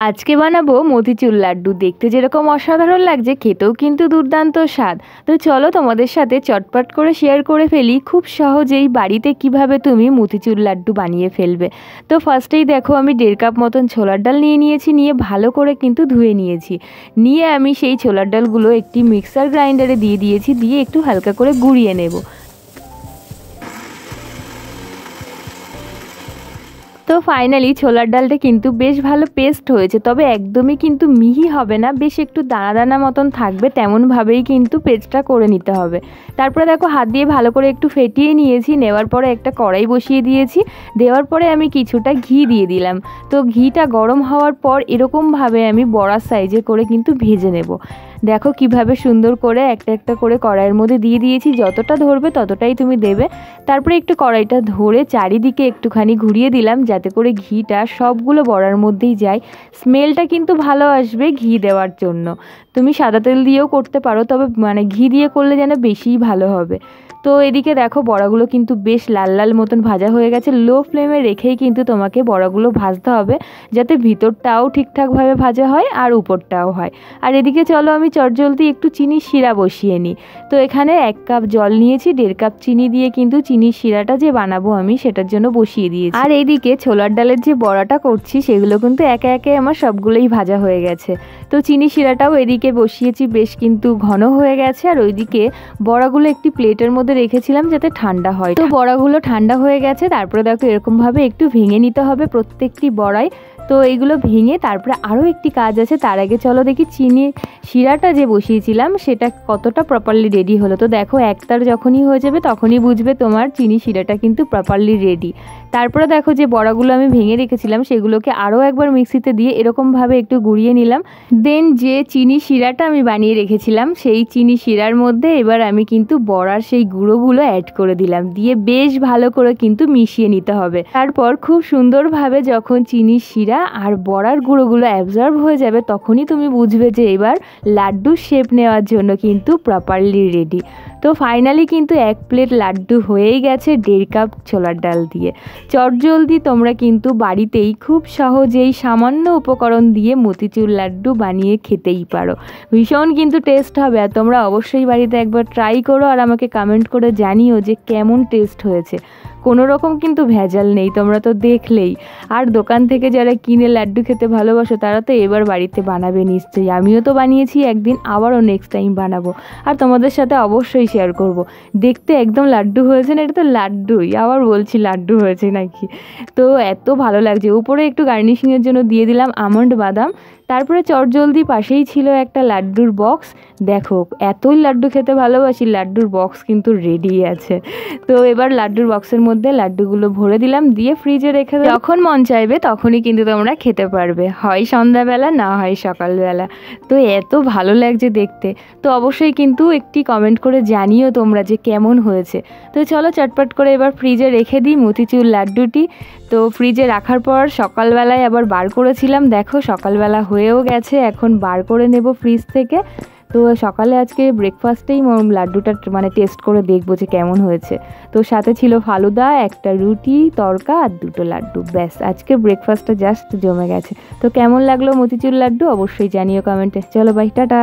আজকে বানাবো মতিচুর লাড্ডু। দেখতে যেরকম অসাধারণ লাগছে, খেতেও কিন্তু দুর্দান্ত স্বাদ। তো চলো তোমাদের সাথে চটপট করে শেয়ার করে ফেলি খুব সহজেই বাড়িতে কিভাবে তুমি মতিচুর লাড্ডু বানিয়ে ফেলবে। তো ফার্স্টেই দেখো আমি 1.5 কাপ মতন ছোলার ডাল নিয়েছি, নিয়ে ভালো করে কিন্তু ধুয়ে নিয়েছি। নিয়ে আমি সেই ছোলার ডালগুলো একটি মিক্সার গ্রাইন্ডারে দিয়ে দিয়েছি, দিয়ে একটু হালকা করে গুঁড়িয়ে নেব। তো ফাইনালি ছোলার ডালটা কিন্তু বেশ ভালো পেস্ট হয়েছে, তবে একদমই কিন্তু মিহি হবে না, বেশ একটু দানা দানা মতন থাকবে, তেমনভাবেই কিন্তু পেস্টটা করে নিতে হবে। তারপরে দেখো হাত দিয়ে ভালো করে একটু ফেটিয়ে নিয়েছি। নেওয়ার পরে একটা কড়াই বসিয়ে দিয়েছি, দেওয়ার পরে আমি কিছুটা ঘি দিয়ে দিলাম। তো ঘিটা গরম হওয়ার পর এরকমভাবে আমি বড়া সাইজে করে কিন্তু ভেজে নেব। দেখো কিভাবে সুন্দর করে একটা একটা করে কড়াইয়ের মধ্যে দিয়ে দিয়েছি, যতটা ধরবে ততটাই তুমি দেবে। তারপরে একটু কড়াইটা ধরে চারিদিকে একটুখানি ঘুরিয়ে দিলাম, যাতে করে ঘিটা সবগুলো বড়ার মধ্যেই যায়। স্মেলটা কিন্তু ভালো আসবে ঘি দেওয়ার জন্য। তুমি সাদা তেল দিয়েও করতে পারো, তবে ঘি দিয়ে করলে যেন বেশিই ভালো হবে। তো এদিকে দেখো বড়াগুলো কিন্তু বেশ লাল লাল মতন ভাজা হয়ে গেছে। লো ফ্লেমে রেখেই কিন্তু তোমাকে বড়াগুলো ভাজতে হবে, যাতে ভিতরটাও ঠিকঠাকভাবে ভাজা হয় আর উপরটাও হয়। আর এদিকে চলো আমি চটজলদি একটু চিনির শিরা বসিয়ে নিই। তো এখানে 1 কাপ জল নিয়েছি, 1.5 কাপ চিনি দিয়ে কিন্তু চিনির শিরাটা যে বানাবো আমি সেটার জন্য বসিয়ে দিয়েছি। আর এইদিকে ছোলার ডালের যে বড়াটা করছি সেগুলো কিন্তু একে একে আমার সবগুলোই ভাজা হয়ে গেছে। তো চিনি শিরাটাও এদিকে বসিয়েছি, বেশ কিন্তু ঘন হয়ে গেছে। আর ওইদিকে বড়াগুলো একটি প্লেটের মধ্যে রেখেছিলাম যাতে ঠান্ডা হয়। তো বড়াগুলো ঠান্ডা হয়ে গেছে। তারপরে দেখো এরকমভাবে একটু ভেঙে নিতে হবে প্রত্যেকটি বড়াই। তো এইগুলো ভেঙে তারপরে আরও একটি কাজ আছে, তার আগে চলো দেখি চিনি শিরাটা যে বসিয়েছিলাম সেটা কতটা প্রপারলি রেডি হলো। তো দেখো একটার যখনই হয়ে যাবে তখনই বুঝবে তোমার চিনি শিরাটা কিন্তু প্রপারলি রেডি। তারপরে দেখো যে বড়াগুলো আমি ভেঙে রেখেছিলাম সেগুলোকে আরও একবার মিক্সিতে দিয়ে এরকমভাবে একটু গুঁড়িয়ে নিলাম। দেন যে চিনি শিরাটা আমি বানিয়ে রেখেছিলাম সেই চিনি শিরার মধ্যে এবার আমি কিন্তু বড়ার সেই গুঁড়োগুলো অ্যাড করে দিলাম, দিয়ে বেশ ভালো করে কিন্তু মিশিয়ে নিতে হবে। তারপর খুব সুন্দরভাবে যখন চিনি শিরা আর বড়ার গুঁড়োগুলো অ্যাবজর্ব হয়ে যাবে তখনই তুমি বুঝবে যে এবার লাড্ডুর শেপ নেওয়ার জন্য কিন্তু প্রপারলি রেডি। তো ফাইনালি কিন্তু 1 প্লেট লাড্ডু হয়েই গেছে 1.5 কাপ ছোলার ডাল দিয়ে। চটজলদি তোমরা কিন্তু বাড়িতেই খুব সহজেই সামান্য উপকরণ দিয়ে মতিচুর লাড্ডু বানিয়ে খেতেই পারো। ভীষণ কিন্তু টেস্ট হবে, আর তোমরা অবশ্যই বাড়িতে একবার ট্রাই করো আর আমাকে কমেন্ট করে জানিও যে কেমন টেস্ট হয়েছে। কোনো রকম কিন্তু ভেজাল নেই, তোমরা তো দেখলেই। আর দোকান থেকে যারা কিনে লাড্ডু খেতে ভালোবাসো তারা তো এবার বাড়িতে বানাবে নিশ্চয়ই। আমিও তো বানিয়েছি একদিন, আবারও নেক্সট টাইম বানাবো আর তোমাদের সাথে অবশ্যই শেয়ার করব। দেখতে একদম লাড্ডু হয়েছে না? এটা তো লাড্ডুই, আবার বলছি লাড্ডু হয়েছে নাকি। তো এত ভালো লাগছে। উপরে একটু গার্নিশিংয়ের জন্য দিয়ে দিলাম আমন্ড বাদাম। তারপরে চটজলদি পাশেই ছিল একটা লাড্ডুর বক্স। দেখো এতই লাড্ডু খেতে ভালোবাসি, লাড্ডুর বক্স কিন্তু রেডি আছে। তো এবার লাড্ডুর বক্সের মধ্যে লাড্ডুগুলো ভরে দিলাম, দিয়ে ফ্রিজে রেখে যখন মন চাইবে তখনই কিন্তু তোমরা খেতে পারবে, হয় সন্ধ্যাবেলা না হয় সকালবেলা। তো এত ভালো লাগছে দেখতে। তো অবশ্যই কিন্তু একটি কমেন্ট করে জানিও তোমরা যে কেমন হয়েছে। তো চলো চটপট করে এবার ফ্রিজে রেখে দিই মতিচুর লাড্ডুটি। তো ফ্রিজে রাখার পর সকালবেলায় আবার বার করেছিলাম। দেখো সকালবেলা হয়েও গেছে, এখন বার করে নেব ফ্রিজ থেকে। তো সকালে আজকে ব্রেকফাস্টেই লাড্ডুটা টেস্ট করে দেখবো যে কেমন হয়েছে। তো সাথে ছিল ফালুদা, একটা রুটি, তড়কা আর 2টো লাড্ডু। ব্যাস আজকে ব্রেকফাস্টটা জাস্ট জমে গেছে। তো কেমন লাগলো মতিচুর লাড্ডু অবশ্যই জানিও কমেন্টে। চলো বাই, টাটা।